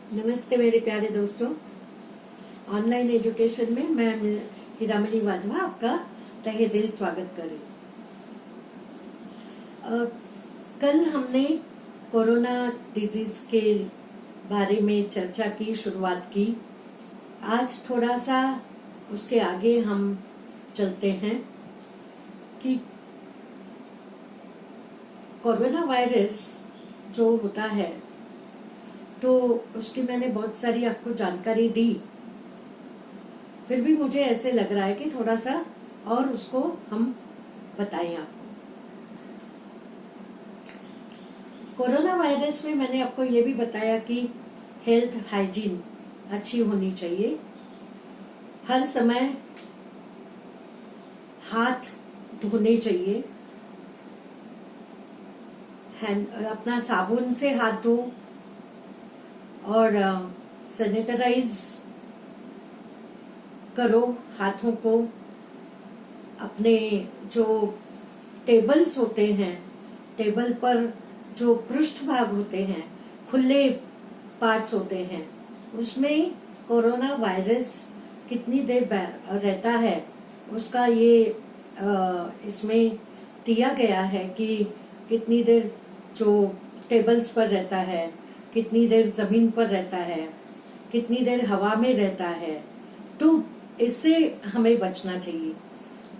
नमस्ते मेरे प्यारे दोस्तों। ऑनलाइन एजुकेशन में मैं हीरामणि वाधवा आपका तहे दिल स्वागत करें। कल हमने कोरोना डिजीज के बारे में चर्चा की, शुरुआत की। आज थोड़ा सा उसके आगे हम चलते हैं कि कोरोना वायरस जो होता है तो उसकी मैंने बहुत सारी आपको जानकारी दी, फिर भी मुझे ऐसे लग रहा है कि थोड़ा सा और उसको हम बताएं आपको। कोरोना वायरस में मैंने आपको ये भी बताया कि हेल्थ हाइजीन अच्छी होनी चाहिए। हर समय हाथ धोने चाहिए, अपना साबुन से हाथ धो और सैनिटाइज करो हाथों को। अपने जो टेबल्स होते हैं, टेबल पर जो पृष्ठ भाग होते हैं, खुले पार्ट्स होते हैं, उसमें कोरोना वायरस कितनी देर रहता है उसका ये इसमें दिया गया है कि कितनी देर जो टेबल्स पर रहता है, कितनी देर जमीन पर रहता है, कितनी देर हवा में रहता है। तो इससे हमें बचना चाहिए।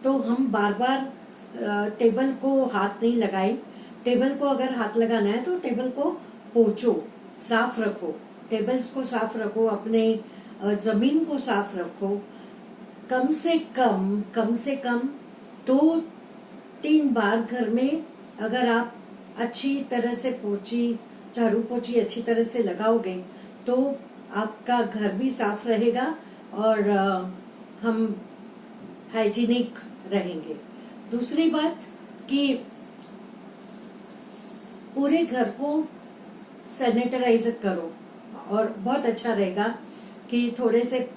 तो हम बार बार टेबल को हाथ नहीं लगाएं। टेबल को अगर हाथ लगाना है तो टेबल को पोंछो, साफ रखो, टेबल्स को साफ रखो, अपने जमीन को साफ रखो। कम से कम 2-3 बार घर में अगर आप अच्छी तरह से झाड़ू पोछी अच्छी तरह से लगाओगे तो आपका घर भी साफ रहेगा और हम हाइजीनिक रहेंगे। दूसरी बात कि पूरे घर को सैनिटाइज करो, और बहुत अच्छा रहेगा कि थोड़े से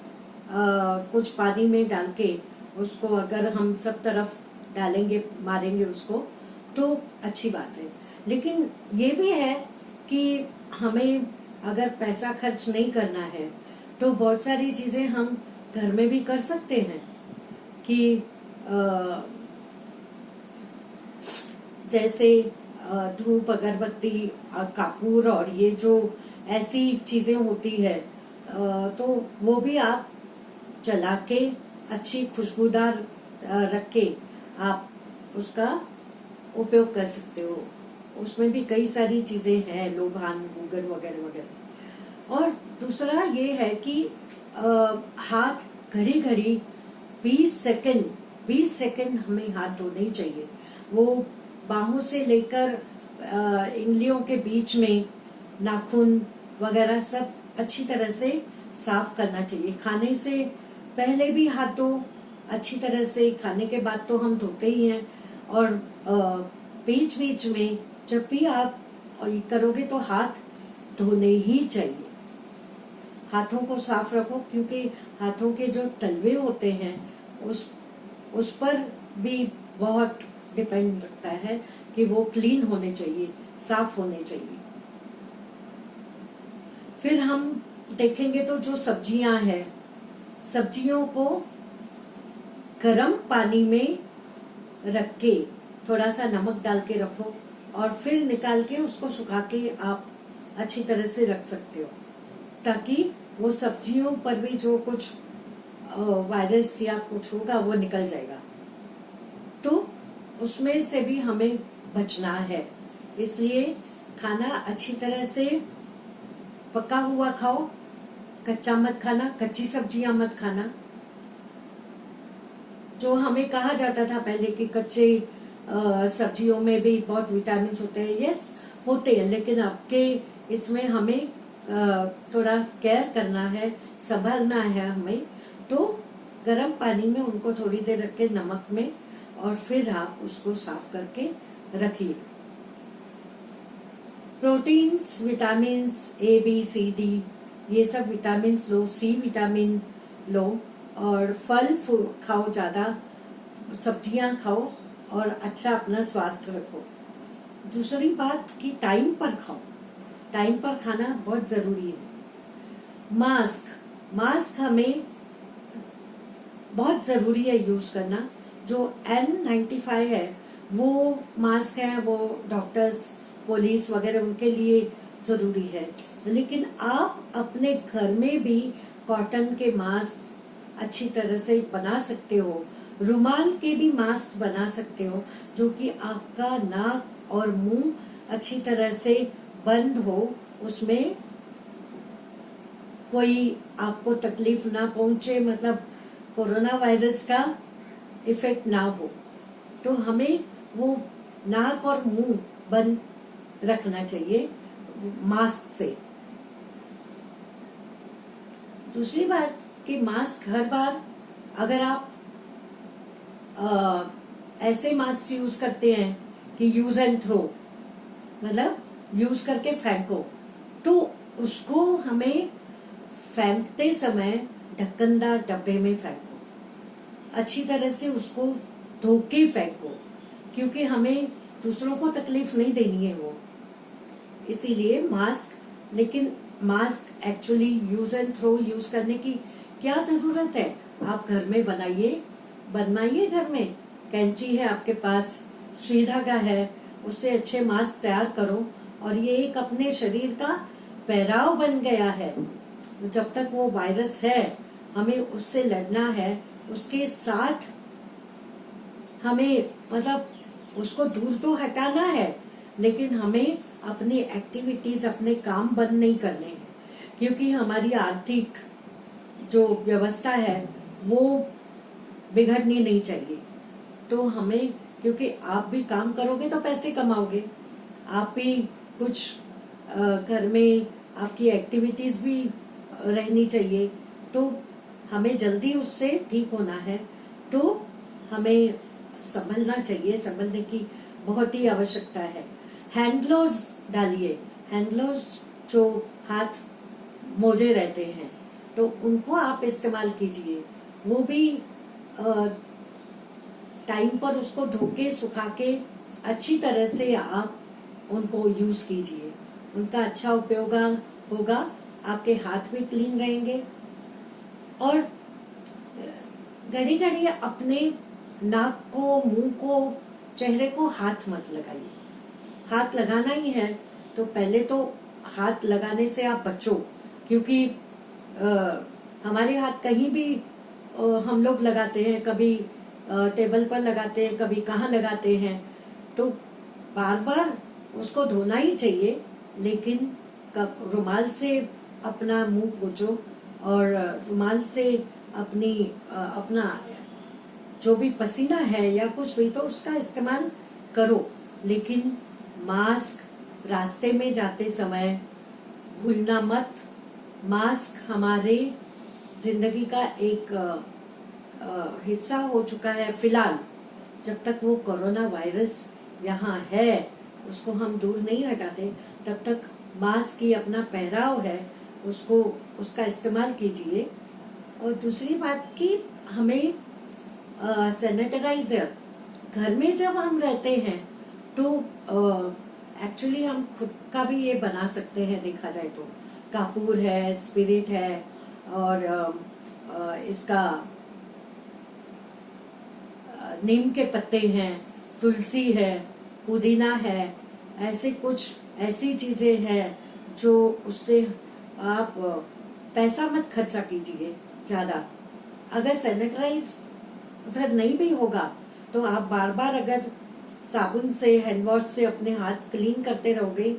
कुछ पानी में डाल के उसको अगर हम सब तरफ डालेंगे, मारेंगे उसको, तो अच्छी बात है। लेकिन ये भी है कि हमें अगर पैसा खर्च नहीं करना है तो बहुत सारी चीजें हम घर में भी कर सकते हैं कि जैसे धूप, अगरबत्ती, कपूर और ये जो ऐसी चीजें होती है तो वो भी आप जला के अच्छी खुशबूदार रख के आप उसका उपयोग कर सकते हो। उसमें भी कई सारी चीजें हैं, लोबान, गूगल वगैरह वगैरह। और दूसरा ये है कि हाथ घड़ी घड़ी 20 सेकंड हमें हाथ धोने चाहिए। वो बाहों से लेकर इंगलियों के बीच में नाखून वगैरह सब अच्छी तरह से साफ करना चाहिए। खाने से पहले भी हाथ धो अच्छी तरह से, खाने के बाद तो हम धोते ही हैं, और बीच बीच में जब भी आप करोगे तो हाथ धोने ही चाहिए। हाथों को साफ रखो, क्योंकि हाथों के जो तलवे होते हैं उस पर भी बहुत डिपेंड रखता है कि वो क्लीन होने चाहिए, साफ होने चाहिए। फिर हम देखेंगे तो जो सब्जियां हैं, सब्जियों को गर्म पानी में रख के थोड़ा सा नमक डाल के रखो और फिर निकाल के उसको सुखा के आप अच्छी तरह से रख सकते हो, ताकि वो सब्जियों पर भी जो कुछ वायरस या कुछ होगा वो निकल जाएगा। तो उसमें से भी हमें बचना है, इसलिए खाना अच्छी तरह से पका हुआ खाओ, कच्चा मत खाना, कच्ची सब्जियां मत खाना। जो हमें कहा जाता था पहले कि कच्चे सब्जियों में भी बहुत विटामिन होते हैं, यस होते हैं, लेकिन आपके इसमें हमें थोड़ा केयर करना है, संभालना है हमें। तो गर्म पानी में उनको थोड़ी देर रख के नमक में, और फिर आप उसको साफ करके रखिए। Proteins, vitamins A B C D, ये सब विटामिन्स लो, सी विटामिन लो, और फल खाओ, ज्यादा सब्जियां खाओ और अच्छा अपना स्वास्थ्य रखो। दूसरी बात कि टाइम पर खाओ, टाइम पर खाना बहुत जरूरी है। मास्क हमें बहुत ज़रूरी है यूज़ करना। जो N95 है वो मास्क है, वो डॉक्टर्स, पुलिस वगैरह उनके लिए ज़रूरी है, लेकिन आप अपने घर में भी कॉटन के मास्क अच्छी तरह से बना सकते हो। रुमाल के भी मास्क बना सकते हो जो कि आपका नाक और मुंह अच्छी तरह से बंद हो, उसमें कोई आपको तकलीफ ना पहुंचे, मतलब कोरोना वायरस का इफेक्ट ना हो। तो हमें वो नाक और मुंह बंद रखना चाहिए मास्क से। दूसरी बात कि मास्क हर बार अगर आप ऐसे मास्क यूज करते हैं कि यूज एंड थ्रो, मतलब यूज करके फेंको, तो उसको हमें फेंकते समय ढक्कनदार डब्बे में फेंको, अच्छी तरह से उसको धो के फेंको, क्योंकि हमें दूसरों को तकलीफ नहीं देनी है वो, इसीलिए मास्क। लेकिन mask actually use and throw use करने की क्या जरूरत है? आप घर में बनवाइए घर में, कैंची है आपके पास, सुई धागा है, उससे अच्छे मास्क तैयार करो, और ये एक अपने शरीर का पहराव बन गया है। जब तक वो वायरस है हमें उससे लड़ना है, उसके साथ हमें मतलब उसको दूर तो हटाना है, लेकिन हमें अपनी एक्टिविटीज, अपने काम बंद नहीं करने हैं, क्योंकि हमारी आर्थिक जो व्यवस्था है वो बिगड़नी नहीं चाहिए। तो हमें, क्योंकि आप भी काम करोगे तो पैसे कमाओगे, आप भी कुछ घर में आपकी एक्टिविटीज भी रहनी चाहिए, तो हमें जल्दी उससे ठीक होना है, तो हमें संभलना चाहिए, संभलने की बहुत ही आवश्यकता है। हैंड ग्लोव्स डालिए, हैंड ग्लोव्स जो हाथ मोजे रहते हैं तो उनको आप इस्तेमाल कीजिए, वो भी टाइम पर उसको धो के सुखा के अच्छी तरह से आप उनको यूज कीजिए, उनका अच्छा उपयोग होगा, आपके हाथ भी क्लीन रहेंगे। और घड़ी घड़ी अपने नाक को, मुंह को, चेहरे को हाथ मत लगाइए। हाथ लगाना ही है तो पहले तो हाथ लगाने से आप बचो, क्योंकि हमारे हाथ कहीं भी हम लोग लगाते हैं, कभी टेबल पर लगाते हैं, कभी कहाँ लगाते हैं, तो बार बार उसको धोना ही चाहिए, लेकिन रुमाल से अपना मुंह पोंछो, और रुमाल से अपना जो भी पसीना है या कुछ भी तो उसका इस्तेमाल करो, लेकिन मास्क रास्ते में जाते समय भूलना मत। मास्क हमारे जिंदगी का एक हिस्सा हो चुका है फिलहाल, जब तक वो कोरोना वायरस यहाँ है उसको हम दूर नहीं हटाते, तब तक मास्क की अपना पहराव है, उसका इस्तेमाल कीजिए। और दूसरी बात कि हमें सैनिटाइजर घर में जब हम रहते हैं तो एक्चुअली हम खुद का भी ये बना सकते हैं, देखा जाए तो कापूर है, स्पिरिट है, और इसका नीम के पत्ते हैं, तुलसी है, पुदीना है, ऐसी चीजें हैं जो उससे आप पैसा मत खर्चा कीजिए ज्यादा। अगर सैनिटाइजर नहीं भी होगा तो आप बार बार अगर साबुन से, हैंड वॉश से अपने हाथ क्लीन करते रहोगे,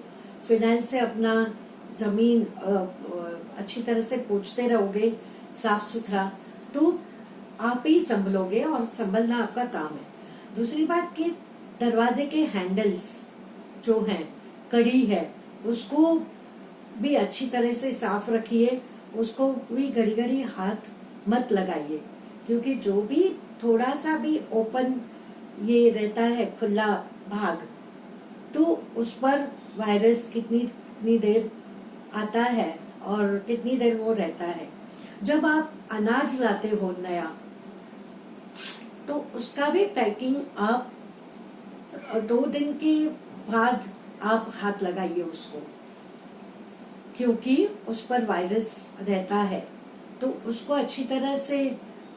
फिनाइल से अपना जमीन अच्छी तरह से पोंछते रहोगे साफ सुथरा, तो आप ही संभलोगे, और संभलना आपका काम है। दूसरी बात कि दरवाजे के हैंडल्स जो हैं, कड़ी है, उसको भी अच्छी तरह से साफ रखिए, उसको भी घड़ी घड़ी हाथ मत लगाइए, क्योंकि जो भी थोड़ा सा भी ओपन ये रहता है, खुला भाग, तो उस पर वायरस कितनी देर आता है और कितनी देर वो रहता है। जब आप अनाज लाते हो नया, तो उसका भी पैकिंग आप 2 दिन के बाद आप हाथ लगाइए उसको, क्योंकि उस पर वायरस रहता है, तो उसको अच्छी तरह से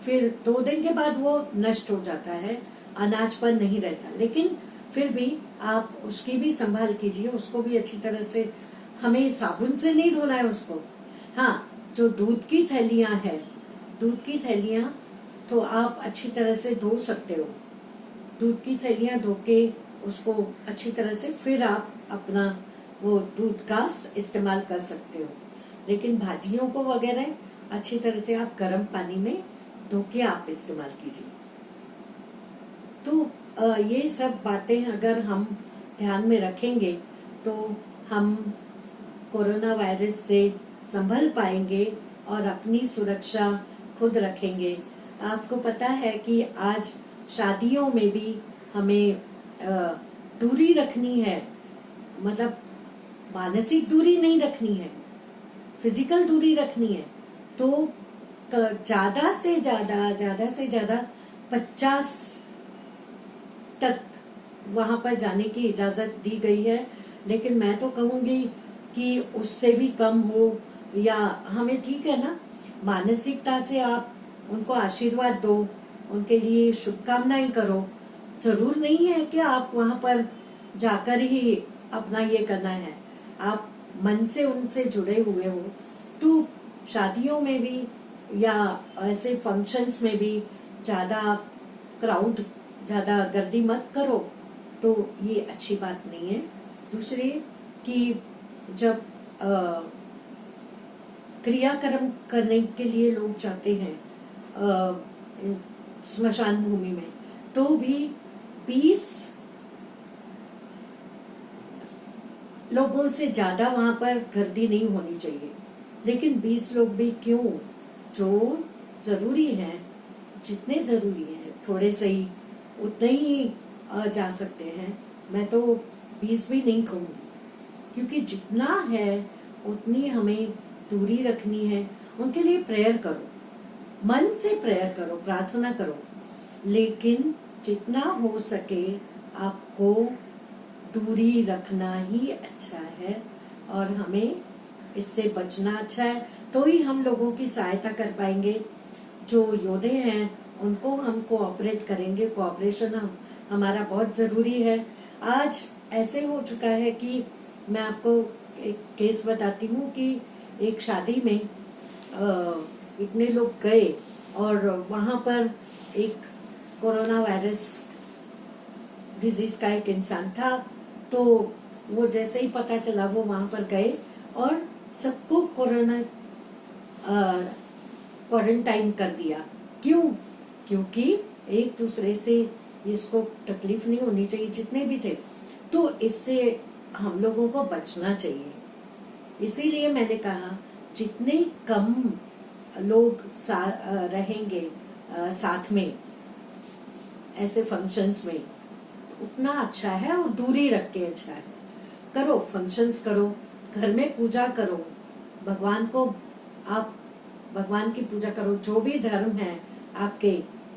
फिर 2 दिन के बाद वो नष्ट हो जाता है, अनाज पर नहीं रहता। लेकिन फिर भी आप उसकी भी संभाल कीजिए, उसको भी अच्छी तरह से, हमें साबुन से नहीं धोना है उसको। हाँ, जो दूध की थैलियां हैं, दूध की थैलियां तो आप अच्छी तरह से धो सकते हो। दूध की थैलियां धो के उसको अच्छी तरह से फिर आप अपना वो दूध का इस्तेमाल कर सकते हो। लेकिन भाजियों को वगैरह अच्छी तरह से आप गर्म पानी में धो के आप इस्तेमाल कीजिए। तो ये सब बातें अगर हम ध्यान में रखेंगे तो हम कोरोना वायरस से संभल पाएंगे और अपनी सुरक्षा खुद रखेंगे। आपको पता है कि आज शादियों में भी हमें दूरी रखनी है, मतलब मानसिक दूरी नहीं रखनी है, फिजिकल दूरी रखनी है। तो ज्यादा से ज्यादा 50 तक वहां पर जाने की इजाजत दी गई है। लेकिन मैं तो कहूंगी कि उससे भी कम हो, या हमें ठीक है ना, मानसिकता से आप उनको आशीर्वाद दो, उनके लिए शुभकामनाएं करो। जरूर नहीं है कि आप वहां पर जाकर ही अपना ये करना है, आप मन से उनसे जुड़े हुए हो। तो शादियों में भी या ऐसे फंक्शंस में भी ज्यादा क्राउड, ज्यादा गर्दी मत करो, तो ये अच्छी बात नहीं है। दूसरी कि जब क्रियाक्रम करने के लिए लोग जाते हैं स्मशान भूमि में, तो भी 20 लोगों से ज्यादा वहां पर गर्दी नहीं होनी चाहिए। लेकिन 20 लोग भी क्यों, जो जरूरी है, जितने जरूरी है थोड़े से ही, उतने ही जा सकते हैं। मैं तो 20 भी नहीं कहूंगी, क्योंकि जितना है उतनी हमें दूरी रखनी है। उनके लिए प्रेयर करो, मन से प्रेयर करो, प्रार्थना करो, लेकिन जितना हो सके आपको दूरी रखना ही अच्छा है। और हमें इससे बचना अच्छा है, तो ही हम लोगों की सहायता कर पाएंगे। जो योद्धे हैं उनको हम कोऑपरेट करेंगे, कोऑपरेशन हमारा बहुत जरूरी है। आज ऐसे हो चुका है कि मैं आपको एक केस बताती हूँ कि एक शादी में इतने लोग गए और वहां पर एक कोरोना वायरस डिजीज का एक इंसान था। तो वो जैसे ही पता चला वो वहां पर गए और सबको कोरोना क्वारंटाइन कर दिया। क्यों? क्योंकि एक दूसरे से इसको तकलीफ नहीं होनी चाहिए, जितने भी थे। तो इससे हम लोगों को बचना चाहिए। इसीलिए मैंने कहा जितने कम लोग रहेंगे साथ में ऐसे फंक्शंस में, उतना अच्छा है। और दूरी रख के अच्छा है। करो फंक्शंस, करो घर में पूजा करो, भगवान को आप भगवान की पूजा करो। जो भी धर्म है आपके,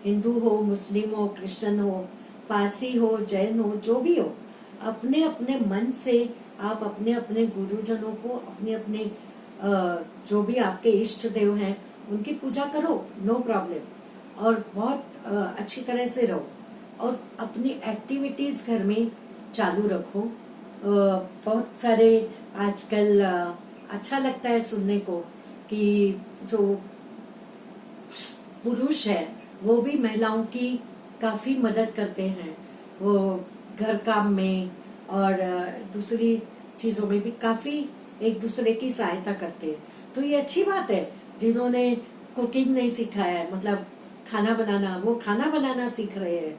हिंदू हो, मुस्लिम हो, क्रिश्चियन हो, पारसी हो, जैन हो, जो भी हो, अपने अपने मन से आप अपने अपने गुरुजनों को, अपने अपने जो भी आपके इष्ट देव हैं उनकी पूजा करो, नो प्रॉब्लम। और बहुत अच्छी तरह से रहो और अपनी एक्टिविटीज घर में चालू रखो। बहुत सारे आजकल अच्छा लगता है सुनने को कि जो पुरुष है वो भी महिलाओं की काफी मदद करते हैं, वो घर काम में और दूसरी चीजों में भी काफी एक दूसरे की सहायता करते हैं। तो ये अच्छी बात है। जिन्होंने कुकिंग नहीं सीखा है, मतलब खाना बनाना, वो खाना बनाना सीख रहे हैं।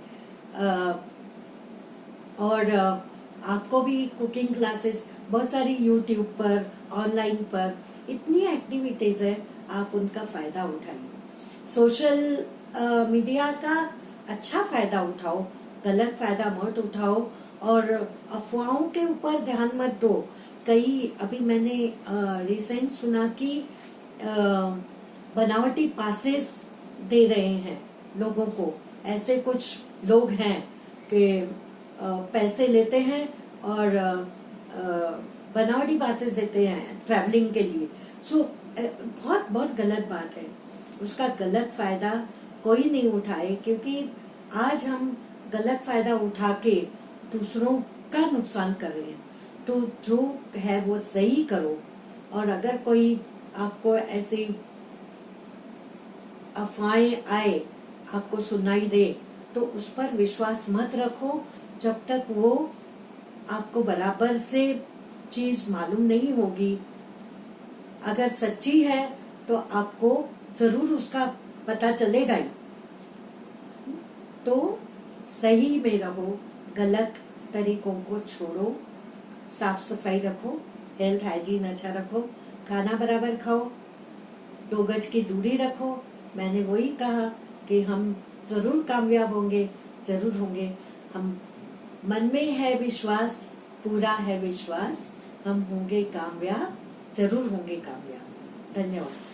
और आपको भी कुकिंग क्लासेस बहुत सारी यूट्यूब पर, ऑनलाइन पर इतनी एक्टिविटीज है, आप उनका फायदा उठाइए। सोशल मीडिया का अच्छा फायदा उठाओ, गलत फायदा मत उठाओ और अफवाहों के ऊपर ध्यान मत दो। कई अभी मैंने रिसेंट सुना कि बनावटी पासेस दे रहे हैं लोगों को। ऐसे कुछ लोग हैं कि पैसे लेते हैं और बनावटी पासेस देते हैं ट्रैवलिंग के लिए। सो बहुत बहुत गलत बात है, उसका गलत फायदा कोई नहीं उठाए, क्योंकि आज हम गलत फायदा उठा के दूसरों का नुकसान कर रहे हैं। तो जो है वो सही करो, और अगर कोई आपको ऐसी अफवाहें आए, आपको सुनाई दे, तो उस पर विश्वास मत रखो जब तक वो आपको बराबर से चीज मालूम नहीं होगी। अगर सच्ची है तो आपको जरूर उसका पता चलेगा ही। तो सही में रहो, गलत तरीकों को छोड़ो, साफ सफाई रखो, हेल्थ हाइजीन अच्छा रखो, खाना बराबर खाओ, 2 गज की दूरी रखो। मैंने वही कहा कि हम जरूर कामयाब होंगे, जरूर होंगे। हम मन में है विश्वास, पूरा है विश्वास, हम होंगे कामयाब, जरूर होंगे कामयाब। धन्यवाद।